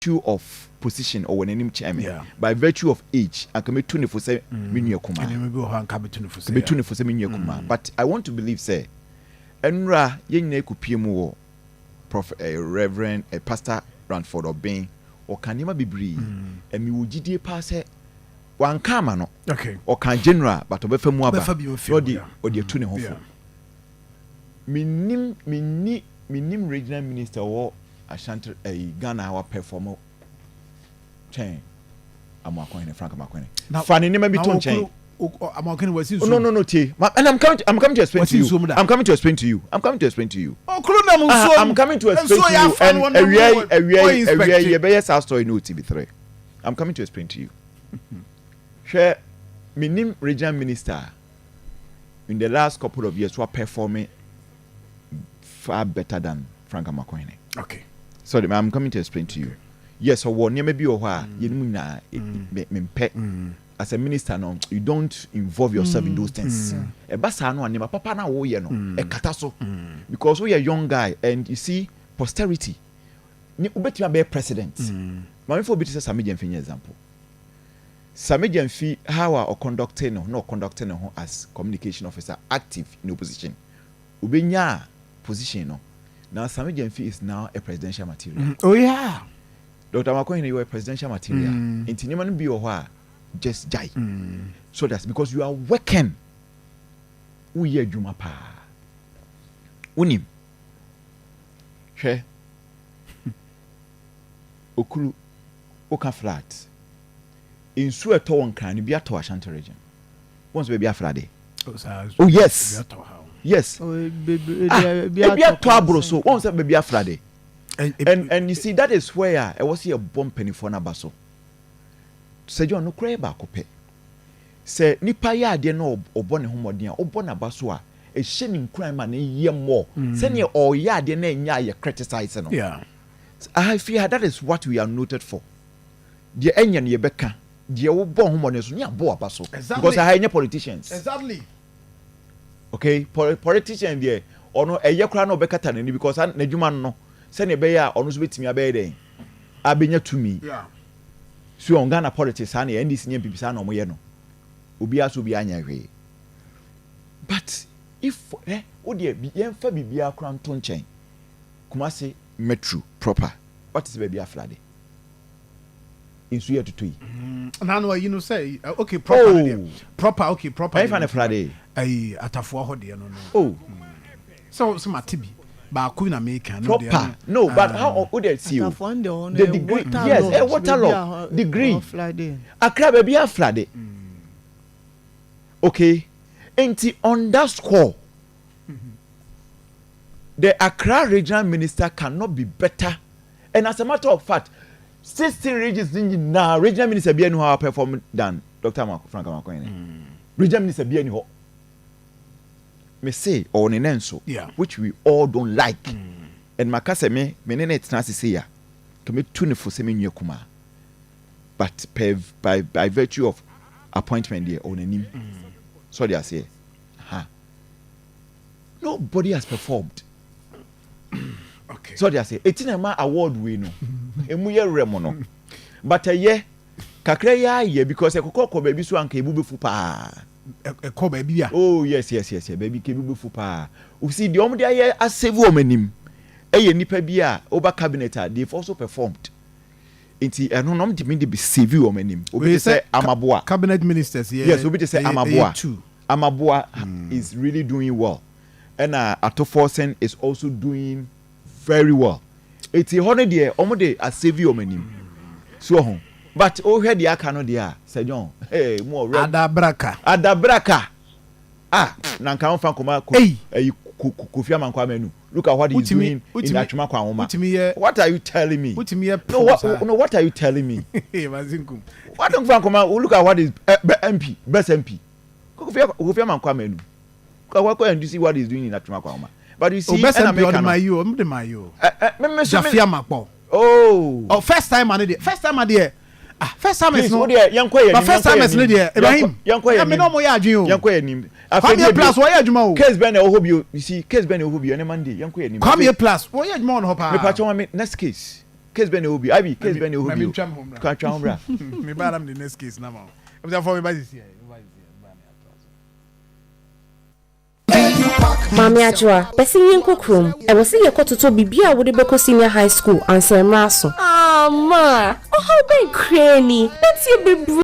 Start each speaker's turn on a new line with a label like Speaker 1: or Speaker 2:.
Speaker 1: virtue of position or when any chairman, by virtue of age, I can be 24/7 Kuma. But I want to believe, say, Enra Yenye Kupiemu, Reverend, a Pastor Ranford or Bain, or Kanima Bibri, and me would GD pass one Kamano, okay, or can general, but of a Muaba, or the tuning home. Minim regional minister or Ashanti a Ghana our performer chain. I'm going to Frank Makwene. Fanny never be to chain. No, T. And I'm coming to explain to you. I'm coming to explain to you. I'm coming to explain to you. I'm coming to explain to you. And a South story no TV3. I'm coming to explain to you. Share minim regional minister in the last couple of years were performing far better than Frank Makwene. Okay. So I'm coming to explain to you. Yes, or one maybe or why you as a minister, no, you don't involve yourself in those things. A basano and papa na wo ye no, a kataso. Because we are a young guy and you see posterity. Ni ubeti be president. My for bit Sami Jemfi example. Sami Jemfi how are conducting no conducting as communication officer active in opposition. Ubenya position no. Now Sami Jemfi is now a presidential material. Oh yeah. Dr. Makwene, you are a presidential material. Inti niman bi ohwa just jai. So that's because you are working. Uye juma pa. Unim. She. Okulu. Oka flat. In Sueto one can be a to Ashanti region. Once we be a Friday. Oh yes. Yes. Be a to so once be a Friday. And you see that is where I was here bomb penny for Nabaso. Say John no cray back up. Say nipa ya de no obone homodia obona baso a shedding crime and a year more. Send ye or ya de na nya ye criticize no. Yeah. I fear that is what we are noted for. The enyan ye beka, the obon homodia so nya bo abaso. Because I have politicians. Exactly. Okay, politician there or no a ye kra no bekata ni because na dwuma no. Send a bear or no sweet me a bed. I been to me. Yeah. So on Ghana politics, honey, and this near people no moyeno. Ubias will be angry. But if oh dear, be fabi be a crown ton chain. Kumasi metro proper. What is baby a Friday? In Suya to Tui.
Speaker 2: No, you know, say, okay, proper. Proper, okay, proper.
Speaker 1: I find a Friday.
Speaker 2: At a 400.
Speaker 1: Oh,
Speaker 2: so my tibi. But
Speaker 1: proper. No, but how would they see you? The degree, yes, water law degree. Accra baby a Friday. Okay, and on that score, the Accra regional minister cannot be better. And as a matter of fact, 16 regions in now regional minister be how perform than Dr. Frank Makwene. Regional minister be any me say or nenso, which we all don't like. And makase me nene tnasi say ya kame tune for semi nyekuma. But by virtue of appointment there on him. So they say, nobody has performed. Okay. So they say, etinema award we no. Emuye remono. But ye kakra ya because e kokoko baby so anka ebu befu pa. Baby. Oh yes, baby kebi fupa. You see the omde aye asave womanim. Eye nipa bia over cabinet they've also performed. Inti eno nom de be save womanim. Obi say Amaboa.
Speaker 2: Cabinet ministers,
Speaker 1: yes, obi say Amaboa. Amaboa is really doing well. And Atoforsen is also doing very well. It's a honor there, omde asave womanim. So but oh head ya cano dia say John hey more adabraka na nka onfa koma Kofi Amankwa menu look at what he's doing in Achuma Kwahoma. What are you telling me? No, what are you telling me? Nkum what don't koma look at what is MP best MP Kofi Amankwa menu go and see what he's doing in Achuma Kwahoma. But you see
Speaker 2: best MP on my you Jafia Makpo first time I did first time is no but first time is no there Ibrahim me no mo ya adwin o
Speaker 1: yanko anim
Speaker 2: come here plus wo ya adwuma o
Speaker 1: case ben e ohobio you see case ben e ohobio ne mande yanko anim
Speaker 2: come here plus wo ya adwuma no pa
Speaker 1: me pa cho me next case case ben obi abi case ben obi ka twa hombra
Speaker 2: me ba am the next case na ma I'm just for me ba this here
Speaker 3: Mami Ajwa, person yin kokrom. E wo se ye kototo bibia wo de beko senior high school answer ma so. Ah ma, oh how be cranny. That's your